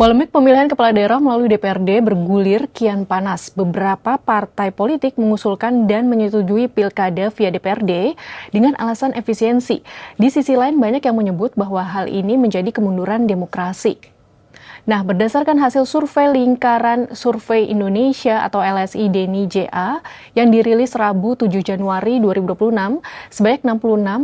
Polemik pemilihan kepala daerah melalui DPRD bergulir kian panas. Beberapa partai politik mengusulkan dan menyetujui pilkada via DPRD dengan alasan efisiensi. Di sisi lain banyak yang menyebut bahwa hal ini menjadi kemunduran demokrasi. Nah, berdasarkan hasil survei Lingkaran Survei Indonesia atau LSI Deni JA yang dirilis Rabu 7 Januari 2026, sebanyak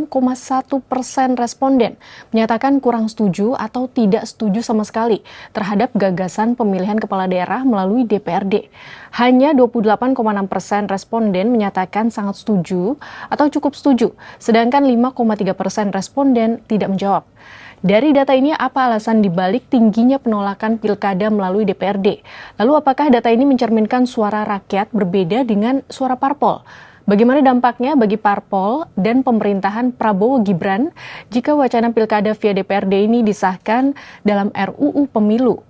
66,1% responden menyatakan kurang setuju atau tidak setuju sama sekali terhadap gagasan pemilihan kepala daerah melalui DPRD. Hanya 28,6% responden menyatakan sangat setuju atau cukup setuju, sedangkan 5,3% responden tidak menjawab. Dari data ini, apa alasan dibalik tingginya penolakan pilkada melalui DPRD? Lalu apakah data ini mencerminkan suara rakyat berbeda dengan suara parpol? Bagaimana dampaknya bagi parpol dan pemerintahan Prabowo Gibran jika wacana pilkada via DPRD ini disahkan dalam RUU Pemilu?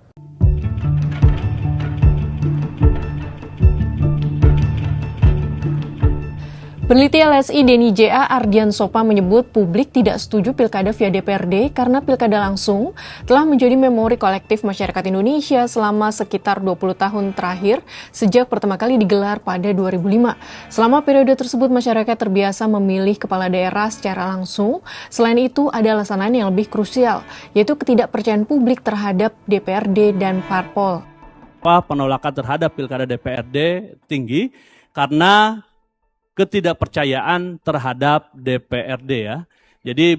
Peneliti LSI Deni JA Ardian Sopa menyebut publik tidak setuju pilkada via DPRD karena pilkada langsung telah menjadi memori kolektif masyarakat Indonesia selama sekitar 20 tahun terakhir sejak pertama kali digelar pada 2005. Selama periode tersebut masyarakat terbiasa memilih kepala daerah secara langsung. Selain itu ada alasan lain yang lebih krusial, yaitu ketidakpercayaan publik terhadap DPRD dan parpol. Penolakan terhadap pilkada DPRD tinggi karena ketidakpercayaan terhadap DPRD ya. Jadi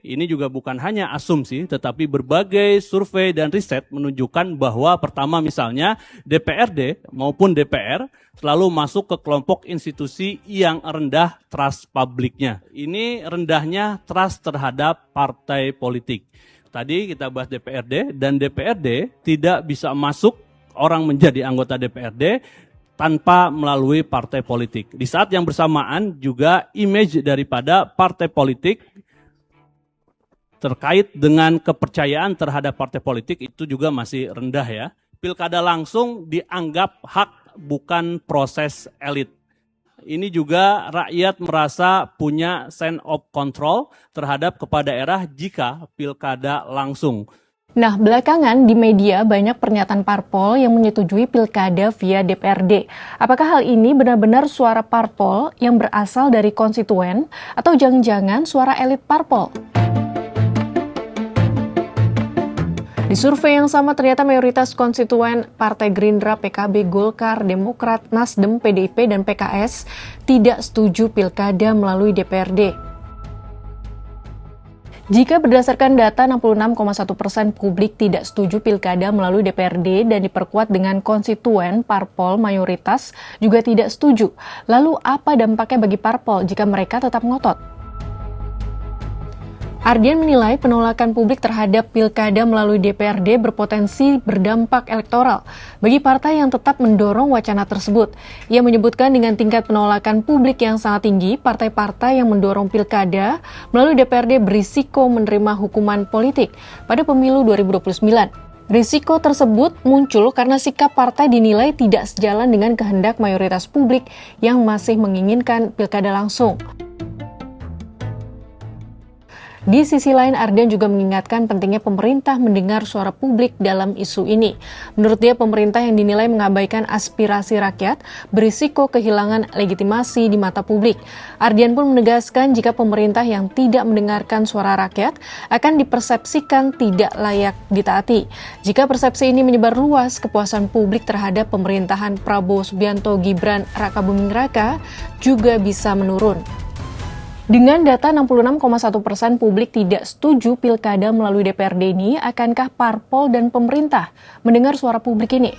ini juga bukan hanya asumsi, tetapi berbagai survei dan riset menunjukkan bahwa pertama misalnya DPRD maupun DPR selalu masuk ke kelompok institusi yang rendah trust publiknya. Ini rendahnya trust terhadap partai politik. Tadi kita bahas DPRD dan DPRD tidak bisa masuk orang menjadi anggota DPRD tanpa melalui partai politik. Di saat yang bersamaan juga image daripada partai politik terkait dengan kepercayaan terhadap partai politik itu juga masih rendah ya. Pilkada langsung dianggap hak bukan proses elit. Ini juga rakyat merasa punya sense of control terhadap kepala daerah jika pilkada langsung. Nah, belakangan di media banyak pernyataan parpol yang menyetujui pilkada via DPRD. Apakah hal ini benar-benar suara parpol yang berasal dari konstituen atau jangan-jangan suara elit parpol? Di survei yang sama ternyata mayoritas konstituen Partai Gerindra, PKB, Golkar, Demokrat, Nasdem, PDIP, dan PKS tidak setuju pilkada melalui DPRD. Jika berdasarkan data 66,1% publik tidak setuju pilkada melalui DPRD dan diperkuat dengan konstituen parpol mayoritas juga tidak setuju. Lalu apa dampaknya bagi parpol jika mereka tetap ngotot? Ardian menilai penolakan publik terhadap pilkada melalui DPRD berpotensi berdampak elektoral bagi partai yang tetap mendorong wacana tersebut. Ia menyebutkan dengan tingkat penolakan publik yang sangat tinggi, partai-partai yang mendorong pilkada melalui DPRD berisiko menerima hukuman politik pada pemilu 2029. Risiko tersebut muncul karena sikap partai dinilai tidak sejalan dengan kehendak mayoritas publik yang masih menginginkan pilkada langsung. Di sisi lain, Ardian juga mengingatkan pentingnya pemerintah mendengar suara publik dalam isu ini. Menurut dia, pemerintah yang dinilai mengabaikan aspirasi rakyat berisiko kehilangan legitimasi di mata publik. Ardian pun menegaskan jika pemerintah yang tidak mendengarkan suara rakyat akan dipersepsikan tidak layak ditaati. Jika persepsi ini menyebar luas, kepuasan publik terhadap pemerintahan Prabowo Subianto Gibran Raka Buming Raka juga bisa menurun. Dengan data 66,1% publik tidak setuju pilkada melalui DPRD ini, akankah parpol dan pemerintah mendengar suara publik ini?